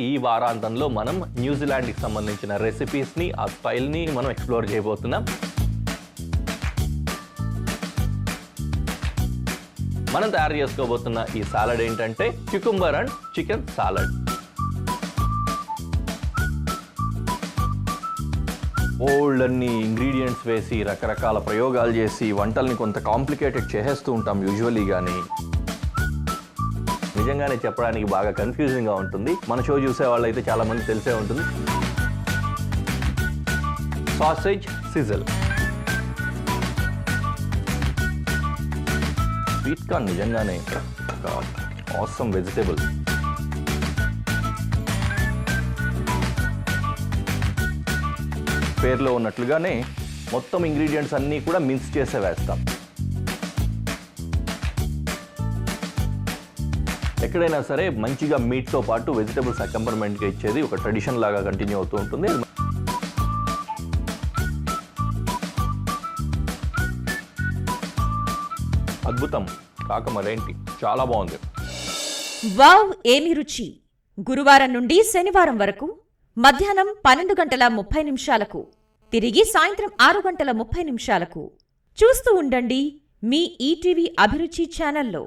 ఈ వారాంతంలో మనం న్యూజిలాండ్కి సంబంధించిన రెసిపీస్ని, ఆ స్టైల్ని మనం ఎక్స్ప్లోర్ చేయబోతున్నాం. మనం తయారు చేసుకోబోతున్న ఈ సాలడ్ ఏంటంటే cucumber and chicken salad. Old అన్ని ఇంగ్రీడియంట్స్ వేసి రకరకాల ప్రయోగాలు చేసి వంటల్ని కొంత కాంప్లికేటెడ్ చేసేస్తూ ఉంటాం యూజువల్లీ. కానీ నిజంగానే చెప్పడానికి బాగా కన్ఫ్యూజింగ్గా ఉంటుంది. మన షో చూసే వాళ్ళైతే చాలా మంది తెలిసే ఉంటుంది. Sausage sisal. స్వీట్ కార్న్ నిజంగానే ఒక ఆసమ్ వెజిటేబుల్. పేర్లో ఉన్నట్లుగానే మొత్తం ఇంగ్రీడియంట్స్ అన్నీ కూడా మిక్స్ చేసే వేస్తాం. ఎక్కడైనా సరే మంచిగా మీట్తో పాటు వెజిటేబుల్స్ అకంపన్మెంట్గా ఇచ్చేది ఒక ట్రెడిషన్ లాగా కంటిన్యూ అవుతూ ఉంటుంది. అద్భుతం కాక మరేంటి, చాలా బాగుంది. వావ్ ఏమి రుచి! గురువారం నుండి శనివారం వరకు మధ్యాహ్నం 12:30 తిరిగి సాయంత్రం 6:30 చూస్తూ ఉండండి మీ ఈటీవీ అభిరుచి ఛానల్లో.